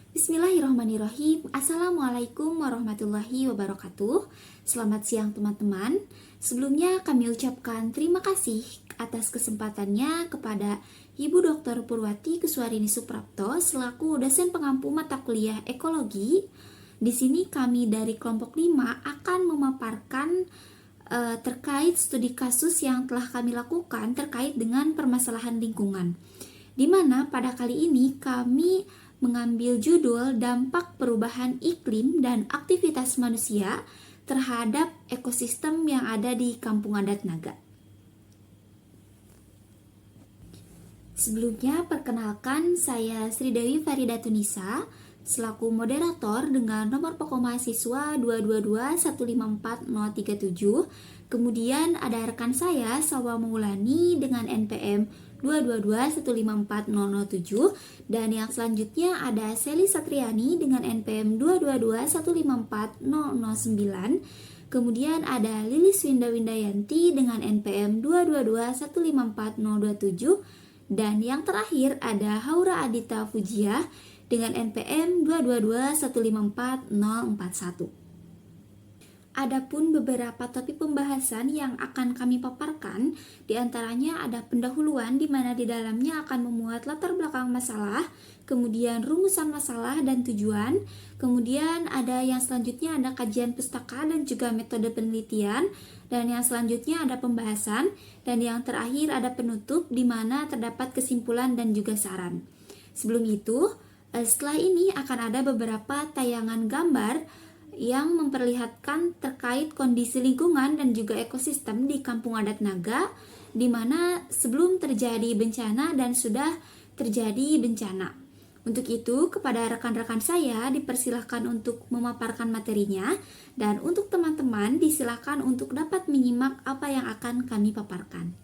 Bismillahirrahmanirrahim. Assalamualaikum warahmatullahi wabarakatuh. Selamat siang teman-teman. Sebelumnya kami ucapkan terima kasih atas kesempatannya kepada Ibu Dr. Purwati Kuswarini Suprapto selaku dosen pengampu mata kuliah ekologi. Di sini kami dari kelompok 5 akan memaparkan terkait studi kasus yang telah kami lakukan terkait dengan permasalahan lingkungan. Di mana pada kali ini kami mengambil judul dampak perubahan iklim dan aktivitas manusia terhadap ekosistem yang ada di Kampung Adat Naga. Sebelumnya perkenalkan, saya Sri Dewi Faridatunisa selaku moderator dengan nomor pokok mahasiswa 222154037. Kemudian ada rekan saya Salwa Maulani dengan NPM 222154007, dan yang selanjutnya ada Seli Satriani dengan NPM 222154009. Kemudian ada Lilis Winda Windayanti dengan NPM 222154027, dan yang terakhir ada Haura Adita Fujiah dengan NPM 222154041. Adapun beberapa topik pembahasan yang akan kami paparkan, diantaranya ada pendahuluan di mana di dalamnya akan memuat latar belakang masalah, kemudian rumusan masalah dan tujuan, kemudian ada yang selanjutnya ada kajian pustaka dan juga metode penelitian, dan yang selanjutnya ada pembahasan, dan yang terakhir ada penutup di mana terdapat kesimpulan dan juga saran. Sebelum itu, setelah ini akan ada beberapa tayangan gambar yang memperlihatkan terkait kondisi lingkungan dan juga ekosistem di Kampung Adat Naga, di mana sebelum terjadi bencana dan sudah terjadi bencana. Untuk itu, kepada rekan-rekan saya dipersilahkan untuk memaparkan materinya, dan untuk teman-teman disilahkan untuk dapat menyimak apa yang akan kami paparkan.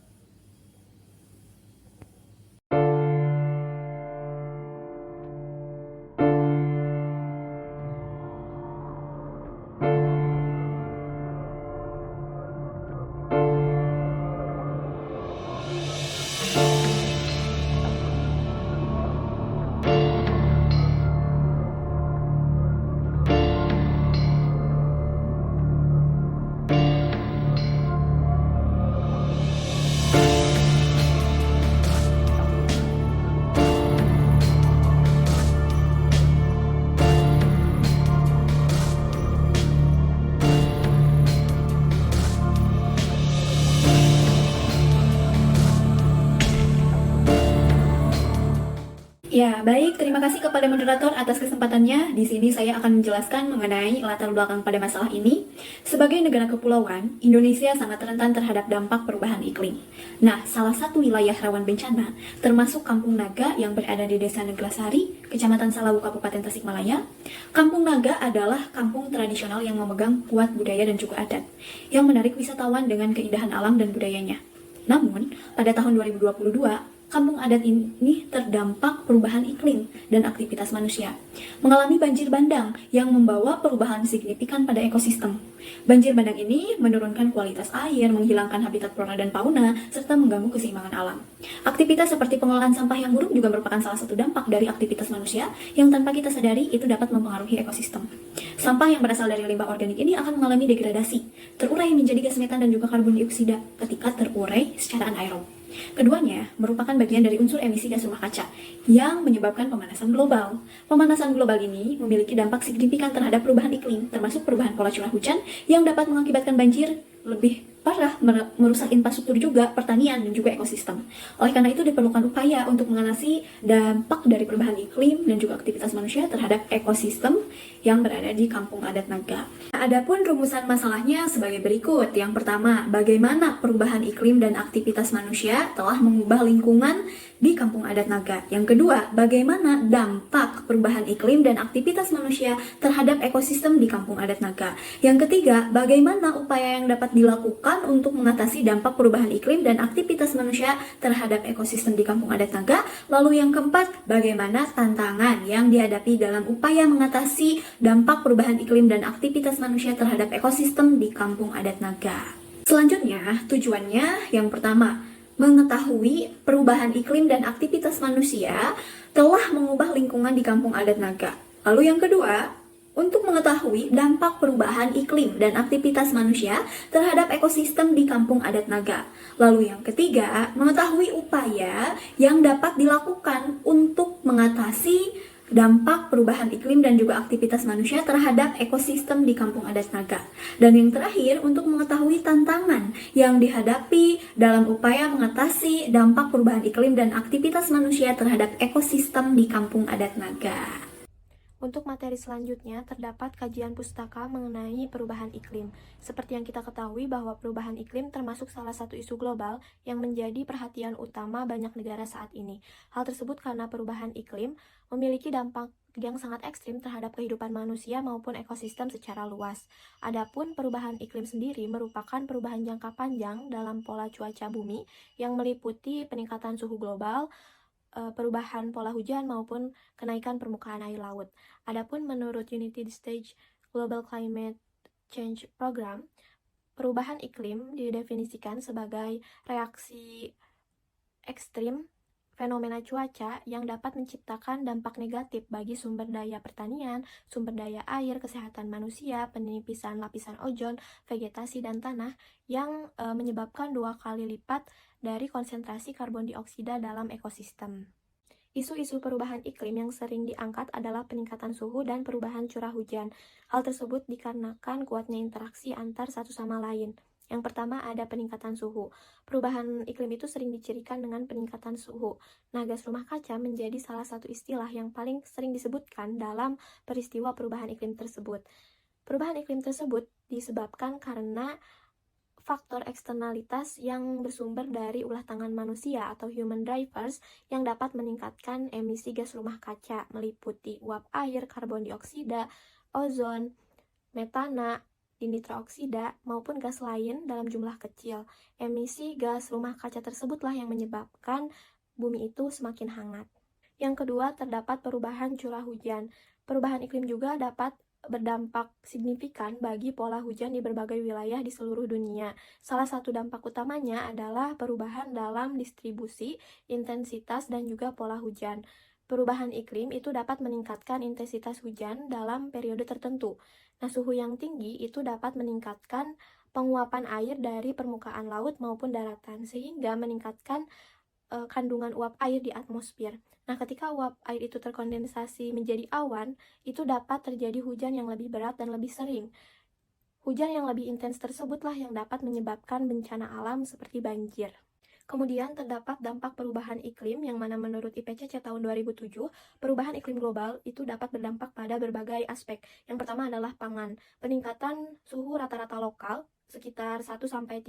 Ya, baik. Terima kasih kepada moderator atas kesempatannya. Di sini saya akan menjelaskan mengenai latar belakang pada masalah ini. Sebagai negara kepulauan, Indonesia sangat rentan terhadap dampak perubahan iklim. Nah, salah satu wilayah rawan bencana, termasuk Kampung Naga yang berada di Desa Neglasari, Kecamatan Salawu, Kabupaten Tasikmalaya. Kampung Naga adalah kampung tradisional yang memegang kuat budaya dan juga adat, yang menarik wisatawan dengan keindahan alam dan budayanya. Namun, pada tahun 2022, Kampung Adat ini terdampak perubahan iklim dan aktivitas manusia, mengalami banjir bandang yang membawa perubahan signifikan pada ekosistem. Banjir bandang ini menurunkan kualitas air, menghilangkan habitat flora dan fauna, serta mengganggu keseimbangan alam. Aktivitas seperti pengelolaan sampah yang buruk juga merupakan salah satu dampak dari aktivitas manusia yang tanpa kita sadari itu dapat mempengaruhi ekosistem. Sampah yang berasal dari limbah organik ini akan mengalami degradasi, terurai menjadi gas metan dan juga karbon dioksida ketika terurai secara anaerob. Keduanya merupakan bagian dari unsur emisi gas rumah kaca yang menyebabkan pemanasan global. Pemanasan global ini memiliki dampak signifikan terhadap perubahan iklim, termasuk perubahan pola curah hujan yang dapat mengakibatkan banjir lebih parah, merusak infrastruktur juga, pertanian, dan juga ekosistem. Oleh karena itu diperlukan upaya untuk mengatasi dampak dari perubahan iklim dan juga aktivitas manusia terhadap ekosistem yang berada di Kampung Adat Naga. Adapun rumusan masalahnya sebagai berikut. Yang pertama, bagaimana perubahan iklim dan aktivitas manusia telah mengubah lingkungan di Kampung Adat Naga. Yang kedua, bagaimana dampak perubahan iklim dan aktivitas manusia terhadap ekosistem di Kampung Adat Naga. Yang ketiga, bagaimana upaya yang dapat dilakukan untuk mengatasi dampak perubahan iklim dan aktivitas manusia terhadap ekosistem di Kampung Adat Naga. Lalu yang keempat, bagaimana tantangan yang dihadapi dalam upaya mengatasi dampak perubahan iklim dan aktivitas manusia terhadap ekosistem di Kampung Adat Naga. Selanjutnya, tujuannya yang pertama, mengetahui perubahan iklim dan aktivitas manusia telah mengubah lingkungan di Kampung Adat Naga. Lalu yang kedua, untuk mengetahui dampak perubahan iklim dan aktivitas manusia terhadap ekosistem di Kampung Adat Naga. Lalu yang ketiga, mengetahui upaya yang dapat dilakukan untuk mengatasi dampak perubahan iklim dan juga aktivitas manusia terhadap ekosistem di Kampung Adat Naga. Dan yang terakhir, untuk mengetahui tantangan yang dihadapi dalam upaya mengatasi dampak perubahan iklim dan aktivitas manusia terhadap ekosistem di Kampung Adat Naga. Untuk materi selanjutnya, terdapat kajian pustaka mengenai perubahan iklim. Seperti yang kita ketahui bahwa perubahan iklim termasuk salah satu isu global yang menjadi perhatian utama banyak negara saat ini. Hal tersebut karena perubahan iklim memiliki dampak yang sangat ekstrim terhadap kehidupan manusia maupun ekosistem secara luas. Adapun perubahan iklim sendiri merupakan perubahan jangka panjang dalam pola cuaca bumi yang meliputi peningkatan suhu global, perubahan pola hujan maupun kenaikan permukaan air laut. Adapun menurut United States Global Climate Change Program, perubahan iklim didefinisikan sebagai reaksi ekstrim fenomena cuaca yang dapat menciptakan dampak negatif bagi sumber daya pertanian, sumber daya air, kesehatan manusia, penipisan lapisan ozon, vegetasi, dan tanah yang menyebabkan 2 kali lipat dari konsentrasi karbon dioksida dalam ekosistem. Isu-isu perubahan iklim yang sering diangkat adalah peningkatan suhu dan perubahan curah hujan. Hal tersebut dikarenakan kuatnya interaksi antar satu sama lain. Yang pertama ada peningkatan suhu. Perubahan iklim itu sering dicirikan dengan peningkatan suhu. Nah, gas rumah kaca menjadi salah satu istilah yang paling sering disebutkan dalam peristiwa perubahan iklim tersebut. Perubahan iklim tersebut disebabkan karena faktor eksternalitas yang bersumber dari ulah tangan manusia atau human drivers yang dapat meningkatkan emisi gas rumah kaca meliputi uap air, karbon dioksida, ozon, metana, nitrooksida, maupun gas lain dalam jumlah kecil. Emisi gas rumah kaca tersebutlah yang menyebabkan bumi itu semakin hangat. Yang kedua, terdapat perubahan curah hujan. Perubahan iklim juga dapat berdampak signifikan bagi pola hujan di berbagai wilayah di seluruh dunia. Salah satu dampak utamanya adalah perubahan dalam distribusi, intensitas, dan juga pola hujan. Perubahan iklim itu dapat meningkatkan intensitas hujan dalam periode tertentu. Nah, suhu yang tinggi itu dapat meningkatkan penguapan air dari permukaan laut maupun daratan, sehingga meningkatkan kandungan uap air di atmosfer. Nah, ketika uap air itu terkondensasi menjadi awan, itu dapat terjadi hujan yang lebih berat dan lebih sering. Hujan yang lebih intens tersebutlah yang dapat menyebabkan bencana alam seperti banjir. Kemudian terdapat dampak perubahan iklim yang mana menurut IPCC tahun 2007, perubahan iklim global itu dapat berdampak pada berbagai aspek. Yang pertama adalah pangan. Peningkatan suhu rata-rata lokal sekitar 1-3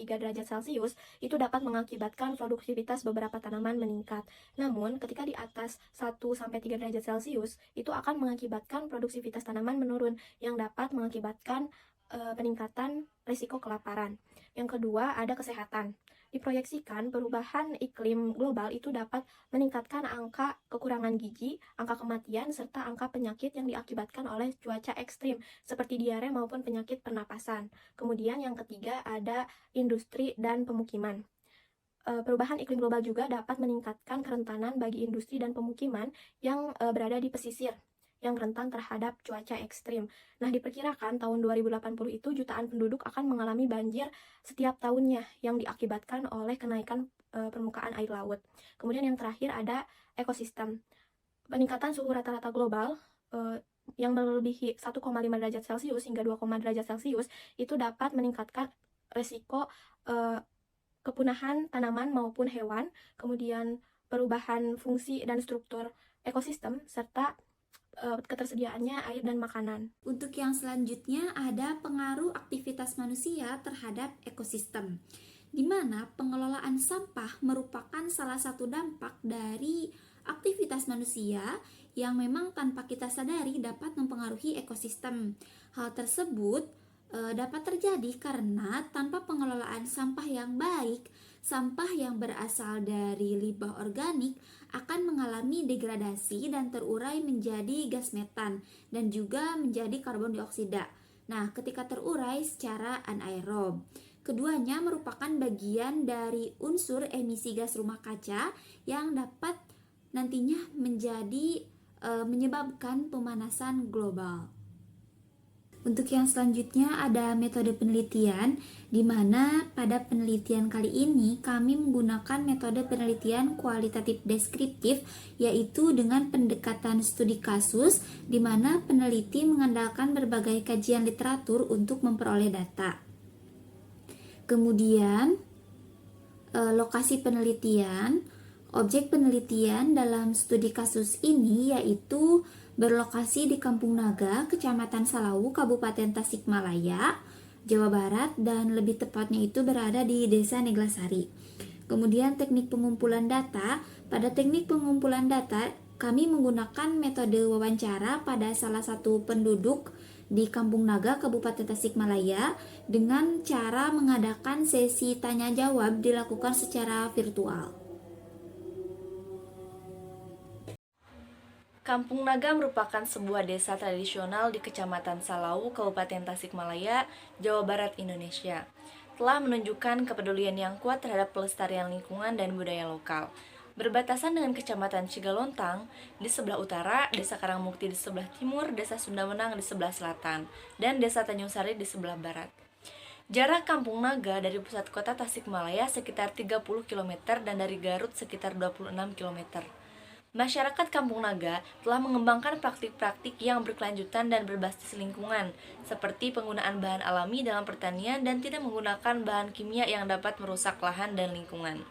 derajat Celcius itu dapat mengakibatkan produktivitas beberapa tanaman meningkat. Namun, ketika di atas 1-3 derajat Celcius, itu akan mengakibatkan produktivitas tanaman menurun yang dapat mengakibatkan peningkatan risiko kelaparan. Yang kedua, ada kesehatan. Diproyeksikan perubahan iklim global itu dapat meningkatkan angka kekurangan gizi, angka kematian, serta angka penyakit yang diakibatkan oleh cuaca ekstrim seperti diare maupun penyakit pernapasan. Kemudian yang ketiga ada industri dan pemukiman. Perubahan iklim global juga dapat meningkatkan kerentanan bagi industri dan pemukiman yang berada di pesisir yang rentan terhadap cuaca ekstrim. Nah, diperkirakan tahun 2080 itu jutaan penduduk akan mengalami banjir setiap tahunnya yang diakibatkan oleh kenaikan permukaan air laut. Kemudian yang terakhir ada ekosistem. Peningkatan suhu rata-rata global yang melebihi 1,5 derajat Celcius hingga 2, derajat Celcius itu dapat meningkatkan resiko kepunahan tanaman maupun hewan, kemudian perubahan fungsi dan struktur ekosistem, serta ketersediaannya air dan makanan. Untuk yang selanjutnya ada pengaruh aktivitas manusia terhadap ekosistem, di mana pengelolaan sampah merupakan salah satu dampak dari aktivitas manusia yang memang tanpa kita sadari dapat mempengaruhi ekosistem. Hal tersebut dapat terjadi karena tanpa pengelolaan sampah yang baik, sampah yang berasal dari limbah organik akan mengalami degradasi dan terurai menjadi gas metan dan juga menjadi karbon dioksida. Nah, ketika terurai secara anaerob, keduanya merupakan bagian dari unsur emisi gas rumah kaca yang dapat nantinya menjadi menyebabkan pemanasan global. Untuk yang selanjutnya ada metode penelitian, di mana pada penelitian kali ini kami menggunakan metode penelitian kualitatif deskriptif, yaitu dengan pendekatan studi kasus, di mana peneliti mengandalkan berbagai kajian literatur untuk memperoleh data. Kemudian, lokasi penelitian. Objek penelitian dalam studi kasus ini yaitu berlokasi di Kampung Naga, Kecamatan Salawu, Kabupaten Tasikmalaya, Jawa Barat, dan lebih tepatnya itu berada di Desa Neglasari. Kemudian teknik pengumpulan data. Pada teknik pengumpulan data, kami menggunakan metode wawancara pada salah satu penduduk di Kampung Naga, Kabupaten Tasikmalaya, dengan cara mengadakan sesi tanya-jawab dilakukan secara virtual. Kampung Naga merupakan sebuah desa tradisional di Kecamatan Salawu, Kabupaten Tasikmalaya, Jawa Barat, Indonesia. Telah menunjukkan kepedulian yang kuat terhadap pelestarian lingkungan dan budaya lokal. Berbatasan dengan Kecamatan Cigalontang di sebelah utara, Desa Karangmukti di sebelah timur, Desa Sundawenang di sebelah selatan, dan Desa Tanjung Sari di sebelah barat. Jarak Kampung Naga dari pusat kota Tasikmalaya sekitar 30 km dan dari Garut sekitar 26 km. Masyarakat Kampung Naga telah mengembangkan praktik-praktik yang berkelanjutan dan berbasis lingkungan, seperti penggunaan bahan alami dalam pertanian dan tidak menggunakan bahan kimia yang dapat merusak lahan dan lingkungan.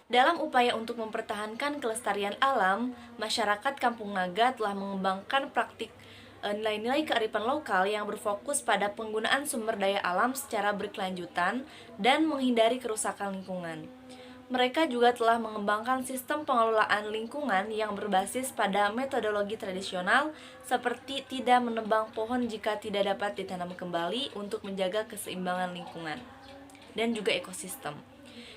Dalam upaya untuk mempertahankan kelestarian alam, masyarakat Kampung Naga telah mengembangkan praktik nilai-nilai kearifan lokal yang berfokus pada penggunaan sumber daya alam secara berkelanjutan dan menghindari kerusakan lingkungan. Mereka juga telah mengembangkan sistem pengelolaan lingkungan yang berbasis pada metodologi tradisional seperti tidak menebang pohon jika tidak dapat ditanam kembali untuk menjaga keseimbangan lingkungan dan juga ekosistem.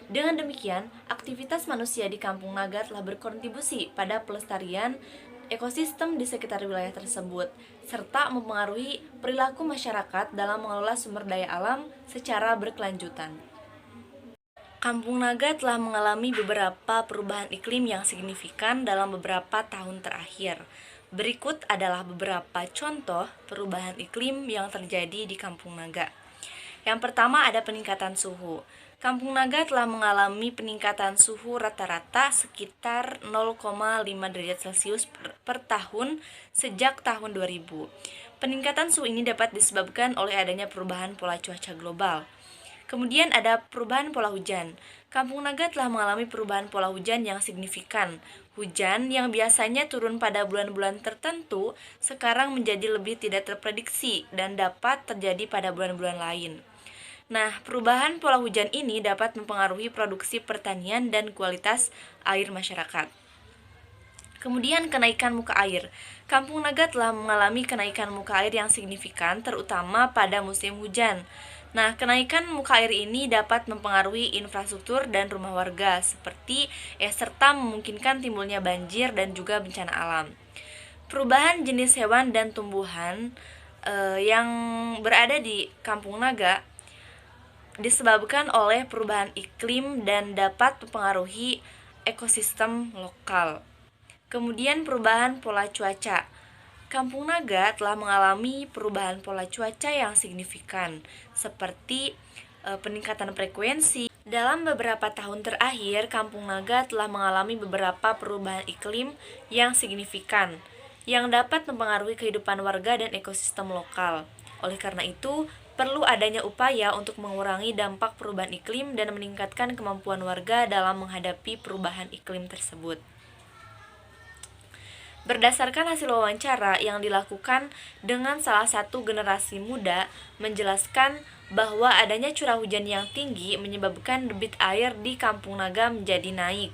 Dengan demikian, aktivitas manusia di Kampung Naga telah berkontribusi pada pelestarian ekosistem di sekitar wilayah tersebut, serta mempengaruhi perilaku masyarakat dalam mengelola sumber daya alam secara berkelanjutan. Kampung Naga telah mengalami beberapa perubahan iklim yang signifikan dalam beberapa tahun terakhir. Berikut adalah beberapa contoh perubahan iklim yang terjadi di Kampung Naga. Yang pertama ada peningkatan suhu. Kampung Naga telah mengalami peningkatan suhu rata-rata sekitar 0,5 derajat Celcius per tahun sejak tahun 2000. Peningkatan suhu ini dapat disebabkan oleh adanya perubahan pola cuaca global. Kemudian ada perubahan pola hujan. Kampung Naga telah mengalami perubahan pola hujan yang signifikan. Hujan yang biasanya turun pada bulan-bulan tertentu sekarang menjadi lebih tidak terprediksi dan dapat terjadi pada bulan-bulan lain. Nah, perubahan pola hujan ini dapat mempengaruhi produksi pertanian dan kualitas air masyarakat. Kemudian kenaikan muka air. Kampung Naga telah mengalami kenaikan muka air yang signifikan terutama pada musim hujan. Nah, kenaikan muka air ini dapat mempengaruhi infrastruktur dan rumah warga serta memungkinkan timbulnya banjir dan juga bencana alam. Perubahan jenis hewan dan tumbuhan yang berada di Kampung Naga disebabkan oleh perubahan iklim dan dapat mempengaruhi ekosistem lokal. Kemudian perubahan pola cuaca. Kampung Naga telah mengalami perubahan pola cuaca yang signifikan, seperti peningkatan frekuensi. Dalam beberapa tahun terakhir, Kampung Naga telah mengalami beberapa perubahan iklim yang signifikan, yang dapat mempengaruhi kehidupan warga dan ekosistem lokal. Oleh karena itu, perlu adanya upaya untuk mengurangi dampak perubahan iklim dan meningkatkan kemampuan warga dalam menghadapi perubahan iklim tersebut. Berdasarkan hasil wawancara yang dilakukan dengan salah satu generasi muda, menjelaskan bahwa adanya curah hujan yang tinggi menyebabkan debit air di Kampung Naga menjadi naik.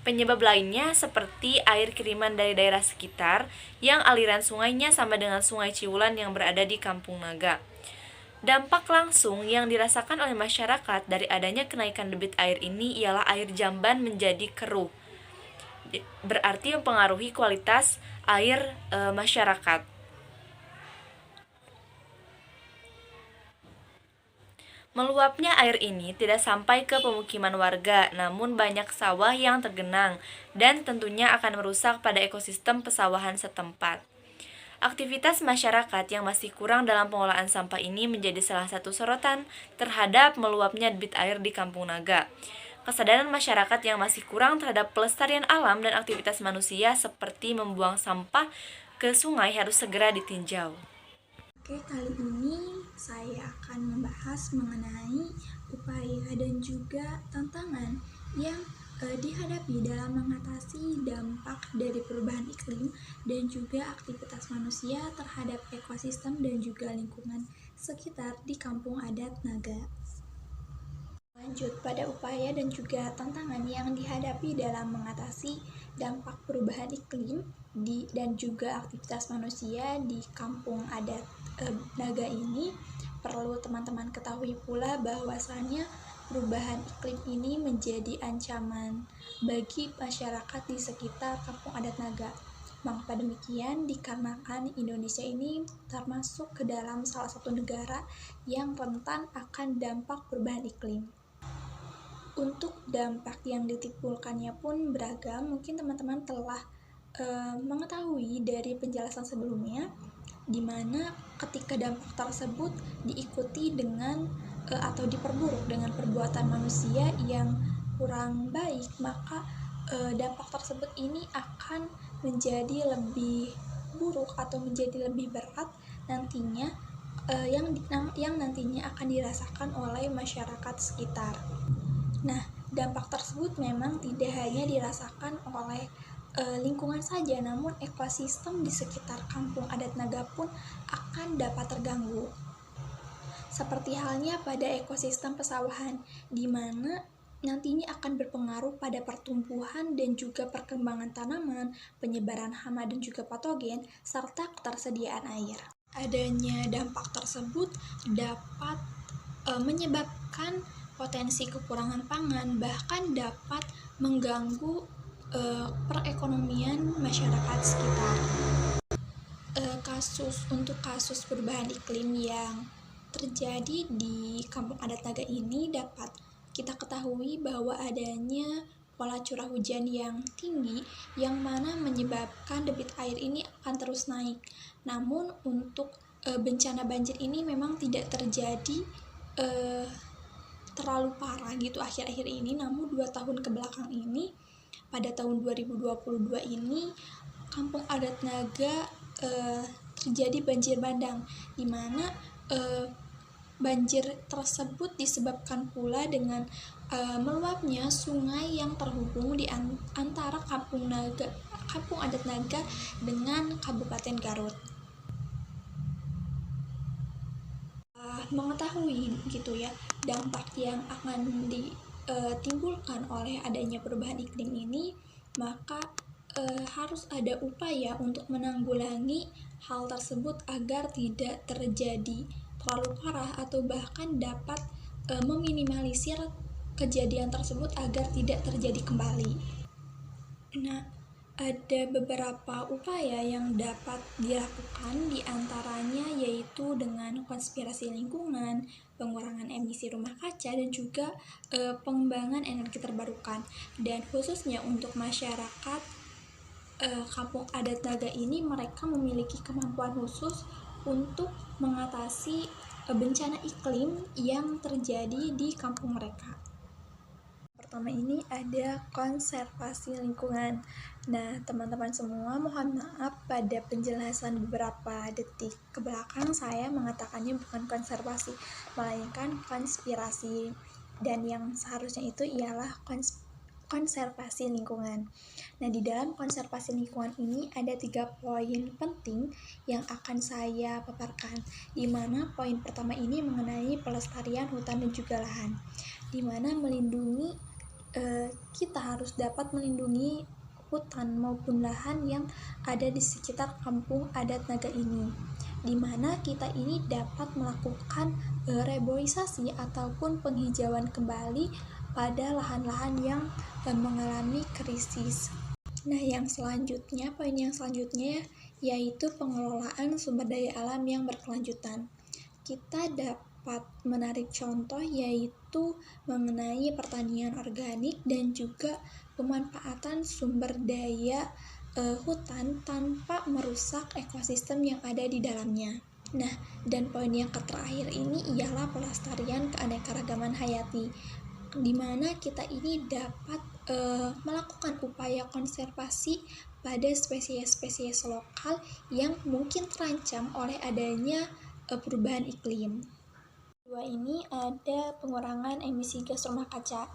Penyebab lainnya seperti air kiriman dari daerah sekitar yang aliran sungainya sama dengan Sungai Ciwulan yang berada di Kampung Naga. Dampak langsung yang dirasakan oleh masyarakat dari adanya kenaikan debit air ini ialah air jamban menjadi keruh. Berarti mempengaruhi kualitas air masyarakat. Meluapnya air ini tidak sampai ke pemukiman warga, namun banyak sawah yang tergenang dan tentunya akan merusak pada ekosistem pesawahan setempat. Aktivitas masyarakat yang masih kurang dalam pengolahan sampah ini menjadi salah satu sorotan terhadap meluapnya debit air di Kampung Naga. Kesadaran masyarakat yang masih kurang terhadap pelestarian alam dan aktivitas manusia seperti membuang sampah ke sungai harus segera ditinjau. Oke, kali ini saya akan membahas mengenai upaya dan juga tantangan yang dihadapi dalam mengatasi dampak dari perubahan iklim dan juga aktivitas manusia terhadap ekosistem dan juga lingkungan sekitar di Kampung Adat Naga. Lanjut pada upaya dan juga tantangan yang dihadapi dalam mengatasi dampak perubahan iklim dan juga aktivitas manusia di Kampung Adat Naga ini, perlu teman-teman ketahui pula bahwasannya perubahan iklim ini menjadi ancaman bagi masyarakat di sekitar Kampung Adat Naga. Mengapa demikian? Dikarenakan Indonesia ini termasuk ke dalam salah satu negara yang rentan akan dampak perubahan iklim. Untuk dampak yang ditimbulkannya pun beragam. Mungkin teman-teman telah mengetahui dari penjelasan sebelumnya, di mana ketika dampak tersebut diikuti dengan atau diperburuk dengan perbuatan manusia yang kurang baik, maka dampak tersebut ini akan menjadi lebih buruk atau menjadi lebih berat nantinya, yang nantinya akan dirasakan oleh masyarakat sekitar. Nah, dampak tersebut memang tidak hanya dirasakan oleh lingkungan saja, namun ekosistem di sekitar Kampung Adat Naga pun akan dapat terganggu. Seperti halnya pada ekosistem pesawahan, di mana nantinya akan berpengaruh pada pertumbuhan dan juga perkembangan tanaman, penyebaran hama dan juga patogen, serta ketersediaan air. Adanya dampak tersebut dapat menyebabkan potensi kekurangan pangan, bahkan dapat mengganggu perekonomian masyarakat sekitar. Untuk kasus perubahan iklim yang terjadi di Kampung Adat Naga ini dapat kita ketahui bahwa adanya pola curah hujan yang tinggi yang mana menyebabkan debit air ini akan terus naik. Namun untuk bencana banjir ini memang tidak terjadi terlalu parah gitu akhir-akhir ini, namun 2 tahun ke belakang ini, pada tahun 2022 ini Kampung Adat Naga terjadi banjir bandang, di mana banjir tersebut disebabkan pula dengan meluapnya sungai yang terhubung di antara Kampung Adat Naga dengan Kabupaten Garut. Mengetahui gitu ya dampak yang akan ditimbulkan oleh adanya perubahan iklim ini, maka harus ada upaya untuk menanggulangi hal tersebut agar tidak terjadi terlalu parah atau bahkan dapat meminimalisir kejadian tersebut agar tidak terjadi kembali. Nah, ada beberapa upaya yang dapat dilakukan, diantaranya yaitu dengan konservasi lingkungan, pengurangan emisi rumah kaca, dan juga pengembangan energi terbarukan. Dan khususnya untuk masyarakat Kampung Adat Naga ini, mereka memiliki kemampuan khusus untuk mengatasi bencana iklim yang terjadi di kampung mereka. Pertama ini ada konservasi lingkungan. Nah, teman-teman semua, mohon maaf pada penjelasan beberapa detik ke belakang saya mengatakannya bukan konservasi, melainkan konspirasi. Dan yang seharusnya itu ialah konservasi lingkungan. Nah, di dalam konservasi lingkungan ini ada 3 poin penting yang akan saya paparkan, di mana poin pertama ini mengenai pelestarian hutan dan juga lahan, di mana kita harus dapat melindungi hutan maupun lahan yang ada di sekitar Kampung Adat Naga ini, di mana kita ini dapat melakukan reboisasi ataupun penghijauan kembali pada lahan-lahan yang mengalami krisis. Nah, poin yang selanjutnya yaitu pengelolaan sumber daya alam yang berkelanjutan. Kita dapat dapat menarik contoh yaitu mengenai pertanian organik dan juga pemanfaatan sumber daya hutan tanpa merusak ekosistem yang ada di dalamnya. Nah, dan poin yang terakhir ini ialah pelestarian keanekaragaman hayati, di mana kita ini dapat melakukan upaya konservasi pada spesies-spesies lokal yang mungkin terancam oleh adanya perubahan iklim. Kedua ini ada pengurangan emisi gas rumah kaca.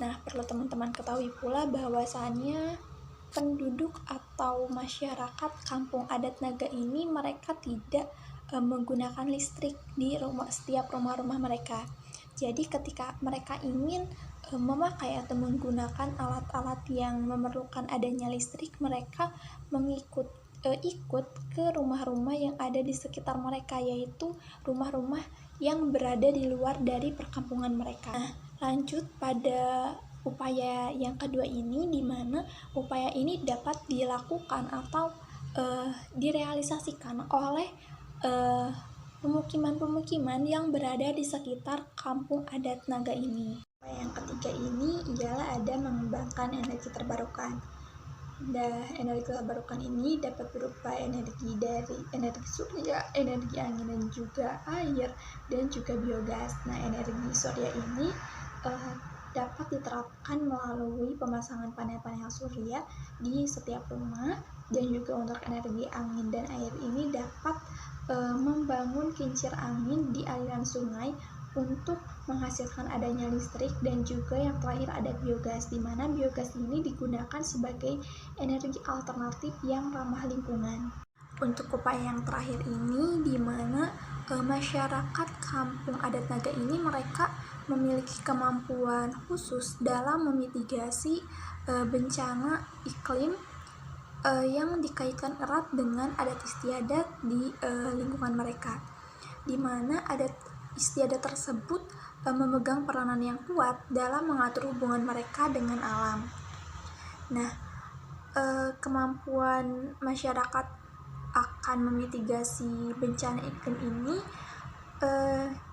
Nah, perlu teman-teman ketahui pula bahwasannya penduduk atau masyarakat kampung adat Naga ini mereka tidak menggunakan listrik di setiap rumah-rumah mereka. Jadi ketika mereka ingin memakai atau menggunakan alat-alat yang memerlukan adanya listrik, mereka ikut ke rumah-rumah yang ada di sekitar mereka, yaitu rumah-rumah yang berada di luar dari perkampungan mereka. Nah, lanjut pada upaya yang kedua ini, di mana upaya ini dapat dilakukan atau direalisasikan oleh pemukiman-pemukiman yang berada di sekitar kampung adat Naga ini. Yang ketiga ini ialah ada mengembangkan energi terbarukan. Energi terbarukan ini dapat berupa energi dari energi surya, energi angin dan juga air, dan juga biogas. Nah, energi surya ini dapat diterapkan melalui pemasangan panel-panel surya di setiap rumah, dan juga untuk energi angin dan air ini dapat membangun kincir angin di aliran sungai untuk menghasilkan adanya listrik, dan juga yang terakhir ada biogas, di mana biogas ini digunakan sebagai energi alternatif yang ramah lingkungan. Untuk upaya yang terakhir ini, di mana masyarakat kampung adat Naga ini mereka memiliki kemampuan khusus dalam memitigasi bencana iklim yang dikaitkan erat dengan adat istiadat di lingkungan mereka, di mana adat istiadat tersebut memegang peranan yang kuat dalam mengatur hubungan mereka dengan alam. Nah, kemampuan masyarakat akan memitigasi bencana iklim ini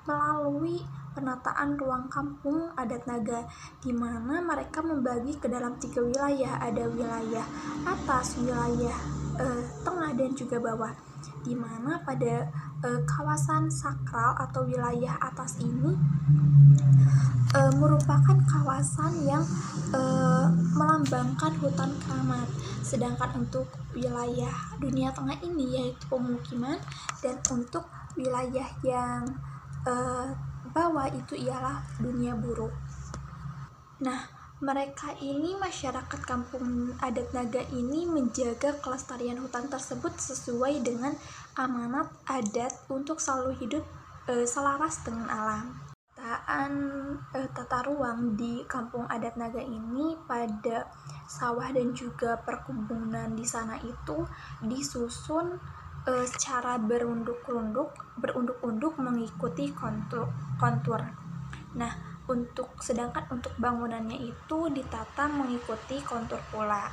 melalui penataan ruang kampung adat Naga, di mana mereka membagi ke dalam 3 wilayah, ada wilayah atas, wilayah tengah, dan juga bawah, di mana pada kawasan sakral atau wilayah atas ini merupakan kawasan yang melambangkan hutan keramat, sedangkan untuk wilayah dunia tengah ini yaitu pemukiman, dan untuk wilayah yang bawah itu ialah dunia buruk. Nah, mereka ini, masyarakat kampung adat Naga ini menjaga kelestarian hutan tersebut sesuai dengan amanat adat untuk selalu hidup selaras dengan alam. Tata ruang di kampung adat Naga ini pada sawah dan juga perkebunan di sana itu disusun secara berunduk-unduk mengikuti kontur. Nah, sedangkan untuk bangunannya itu ditata mengikuti kontur pula.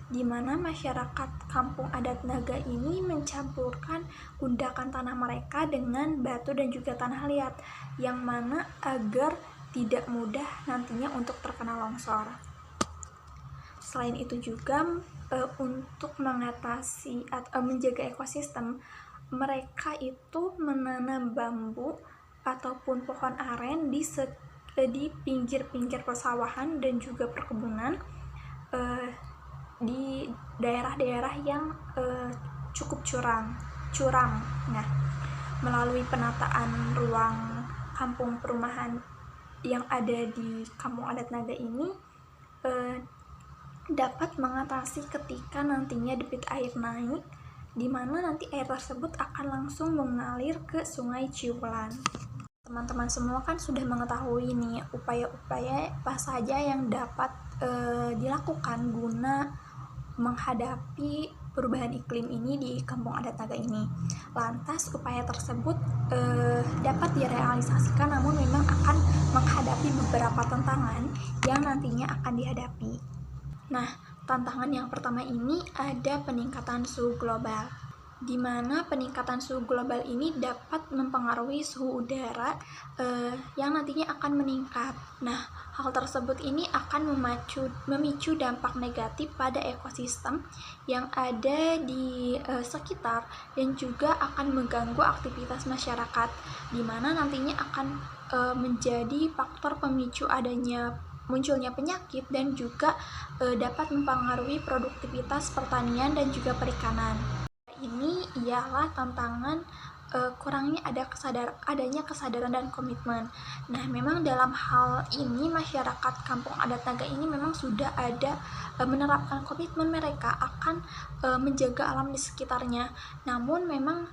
Di mana masyarakat kampung adat Naga ini mencampurkan gundakan tanah mereka dengan batu dan juga tanah liat, yang mana agar tidak mudah nantinya untuk terkena longsor. Selain itu juga untuk mengatasi atau menjaga ekosistem, mereka itu menanam bambu ataupun pohon aren di pinggir-pinggir persawahan dan juga perkebunan di daerah-daerah yang cukup curam. Nah, melalui penataan ruang kampung perumahan yang ada di kampung adat Naga ini dapat mengatasi ketika nantinya debit air naik, di mana nanti air tersebut akan langsung mengalir ke Sungai Ciulan. Teman-teman semua kan sudah mengetahui nih upaya-upaya apa saja yang dapat dilakukan guna menghadapi perubahan iklim ini di kampung adat Naga ini. Lantas upaya tersebut dapat direalisasikan, namun memang akan menghadapi beberapa tantangan yang nantinya akan dihadapi. Nah, tantangan yang pertama ini ada peningkatan suhu global, di mana peningkatan suhu global ini dapat mempengaruhi suhu udara yang nantinya akan meningkat. Nah, hal tersebut ini akan memicu dampak negatif pada ekosistem yang ada di sekitar dan juga akan mengganggu aktivitas masyarakat, di mana nantinya akan menjadi faktor pemicu munculnya penyakit dan juga dapat mempengaruhi produktivitas pertanian dan juga perikanan. Ini ialah tantangan kurangnya adanya kesadaran dan komitmen. Nah, memang dalam hal ini masyarakat Kampung Adat Naga ini memang sudah ada menerapkan komitmen mereka akan menjaga alam di sekitarnya. Namun memang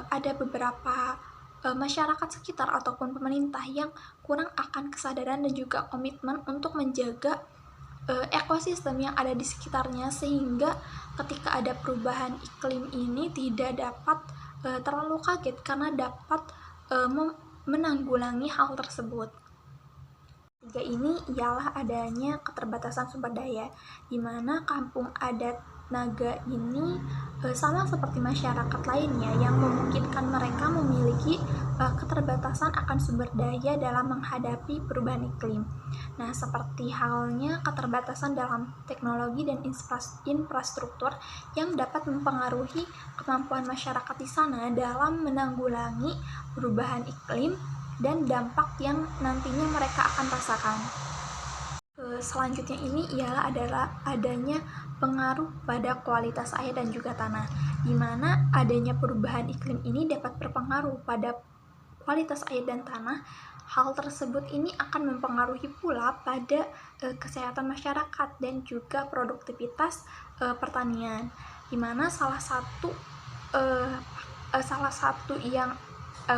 ada beberapa masyarakat sekitar ataupun pemerintah yang kurang akan kesadaran dan juga komitmen untuk menjaga ekosistem yang ada di sekitarnya, sehingga ketika ada perubahan iklim ini tidak dapat terlalu kaget karena dapat menanggulangi hal tersebut. Ketiga ini ialah adanya keterbatasan sumber daya, di mana Kampung Adat Naga ini sama seperti masyarakat lainnya yang memungkinkan mereka memiliki keterbatasan akan sumber daya dalam menghadapi perubahan iklim. Nah, seperti halnya keterbatasan dalam teknologi dan infrastruktur yang dapat mempengaruhi kemampuan masyarakat di sana dalam menanggulangi perubahan iklim dan dampak yang nantinya mereka akan rasakan. Selanjutnya ini adalah adanya pengaruh pada kualitas air dan juga tanah, di mana adanya perubahan iklim ini dapat berpengaruh pada kualitas air dan tanah. Hal tersebut ini akan mempengaruhi pula pada kesehatan masyarakat dan juga produktivitas pertanian, di mana salah satu yang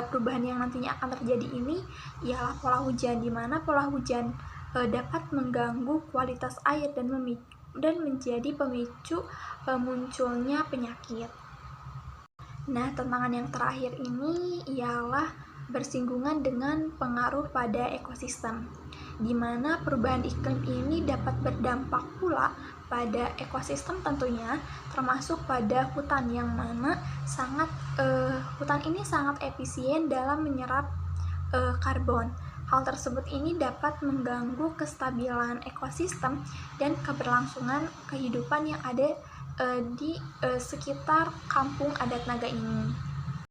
perubahan yang nantinya akan terjadi ini ialah pola hujan, di mana pola hujan dapat mengganggu kualitas air dan menjadi pemicu munculnya penyakit. Nah, tantangan yang terakhir ini ialah bersinggungan dengan pengaruh pada ekosistem, di mana perubahan iklim ini dapat berdampak pula pada ekosistem tentunya, termasuk pada hutan yang mana hutan ini sangat efisien dalam menyerap karbon. Hal tersebut ini dapat mengganggu kestabilan ekosistem dan keberlangsungan kehidupan yang ada di sekitar Kampung Adat Naga ini.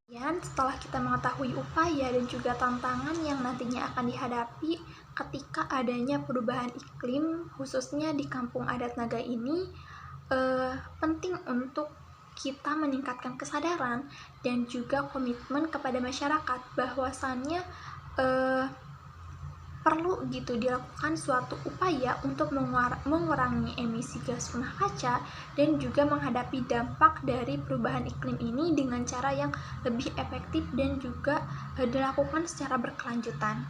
Dan setelah kita mengetahui upaya dan juga tantangan yang nantinya akan dihadapi ketika adanya perubahan iklim, khususnya di Kampung Adat Naga ini, penting untuk kita meningkatkan kesadaran dan juga komitmen kepada masyarakat bahwasannya perlu dilakukan suatu upaya untuk mengurangi emisi gas rumah kaca dan juga menghadapi dampak dari perubahan iklim ini dengan cara yang lebih efektif dan juga dilakukan secara berkelanjutan.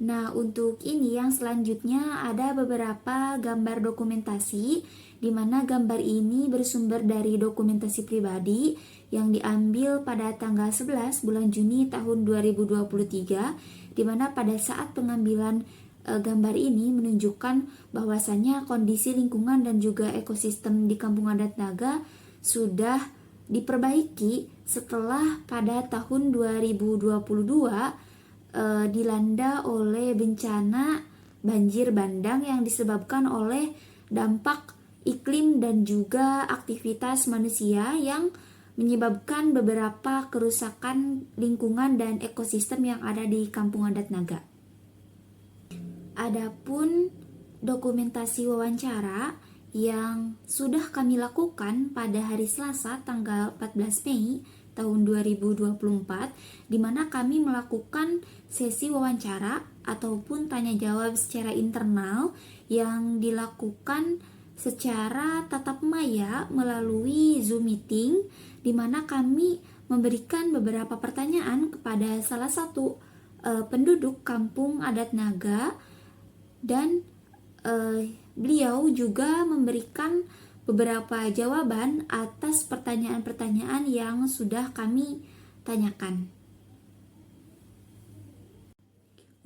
Nah, untuk ini yang selanjutnya ada beberapa gambar dokumentasi, di mana gambar ini bersumber dari dokumentasi pribadi yang diambil pada tanggal 11 bulan Juni tahun 2023, di mana pada saat pengambilan gambar ini menunjukkan bahwasannya kondisi lingkungan dan juga ekosistem di Kampung Adat Naga sudah diperbaiki setelah pada tahun 2022 dilanda oleh bencana banjir bandang yang disebabkan oleh dampak iklim dan juga aktivitas manusia yang menyebabkan beberapa kerusakan lingkungan dan ekosistem yang ada di Kampung Adat Naga. Adapun dokumentasi wawancara yang sudah kami lakukan pada hari Selasa tanggal 14 Mei tahun 2024, di mana kami melakukan sesi wawancara ataupun tanya jawab secara internal yang dilakukan secara tatap maya melalui Zoom meeting, di mana kami memberikan beberapa pertanyaan kepada salah satu penduduk Kampung Adat Naga, dan beliau juga memberikan beberapa jawaban atas pertanyaan-pertanyaan yang sudah kami tanyakan.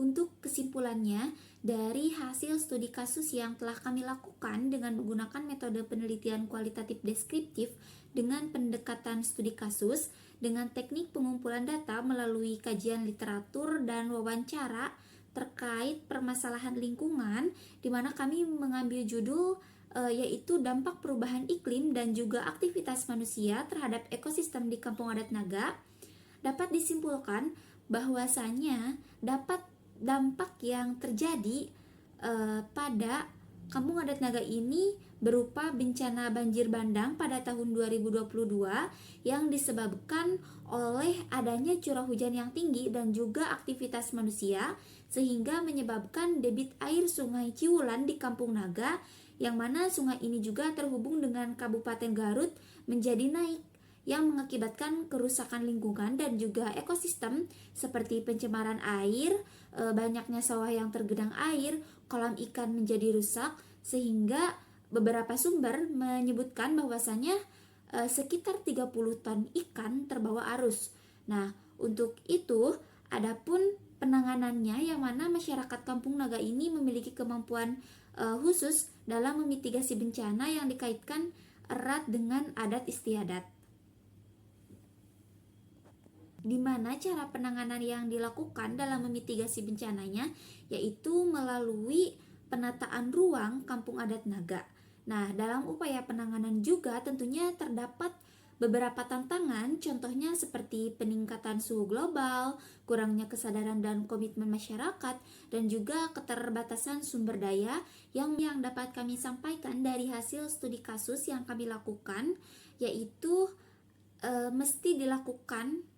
Untuk kesimpulannya, dari hasil studi kasus yang telah kami lakukan dengan menggunakan metode penelitian kualitatif deskriptif dengan pendekatan studi kasus, dengan teknik pengumpulan data melalui kajian literatur dan wawancara terkait permasalahan lingkungan, di mana kami mengambil judul yaitu dampak perubahan iklim dan juga aktivitas manusia terhadap ekosistem di Kampung Adat Naga, dapat disimpulkan bahwasanya dampak yang terjadi pada Kampung Adat Naga ini berupa bencana banjir bandang pada tahun 2022 yang disebabkan oleh adanya curah hujan yang tinggi dan juga aktivitas manusia, sehingga menyebabkan debit air Sungai Ciwulan di Kampung Naga, yang mana sungai ini juga terhubung dengan Kabupaten Garut, menjadi naik, yang mengakibatkan kerusakan lingkungan dan juga ekosistem seperti pencemaran air, banyaknya sawah yang tergenang air, kolam ikan menjadi rusak, sehingga beberapa sumber menyebutkan bahwasanya sekitar 30 ton ikan terbawa arus. Nah, untuk itu adapun penanganannya, yang mana masyarakat Kampung Naga ini memiliki kemampuan khusus dalam memitigasi bencana yang dikaitkan erat dengan adat istiadat. Di mana cara penanganan yang dilakukan dalam memitigasi bencananya yaitu melalui penataan ruang Kampung Adat Naga. Nah, dalam upaya penanganan juga tentunya terdapat beberapa tantangan, contohnya seperti peningkatan suhu global, kurangnya kesadaran dan komitmen masyarakat, dan juga keterbatasan sumber daya yang dapat kami sampaikan dari hasil studi kasus yang kami lakukan, yaitu mesti dilakukan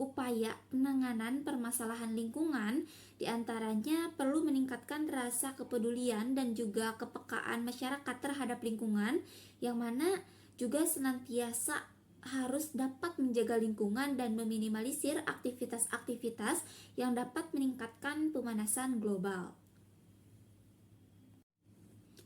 upaya penanganan permasalahan lingkungan, diantaranya perlu meningkatkan rasa kepedulian dan juga kepekaan masyarakat terhadap lingkungan, yang mana juga senantiasa harus dapat menjaga lingkungan dan meminimalisir aktivitas-aktivitas yang dapat meningkatkan pemanasan global.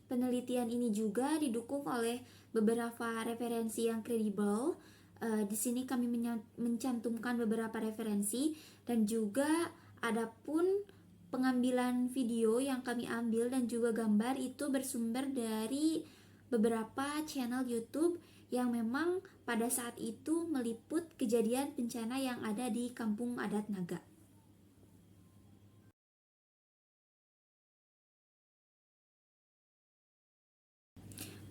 Penelitian ini juga didukung oleh beberapa referensi yang kredibel. Di sini kami mencantumkan beberapa referensi, dan juga adapun pengambilan video yang kami ambil dan juga gambar itu bersumber dari beberapa channel YouTube yang memang pada saat itu meliput kejadian bencana yang ada di Kampung Adat Naga.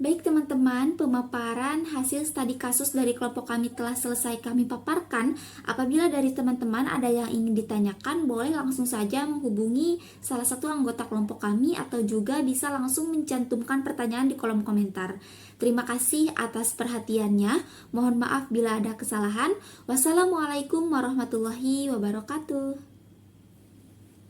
Baik teman-teman, pemaparan hasil studi kasus dari kelompok kami telah selesai kami paparkan. Apabila dari teman-teman ada yang ingin ditanyakan, boleh langsung saja menghubungi salah satu anggota kelompok kami, atau juga bisa langsung mencantumkan pertanyaan di kolom komentar. Terima kasih atas perhatiannya. Mohon maaf bila ada kesalahan. Wassalamualaikum warahmatullahi wabarakatuh.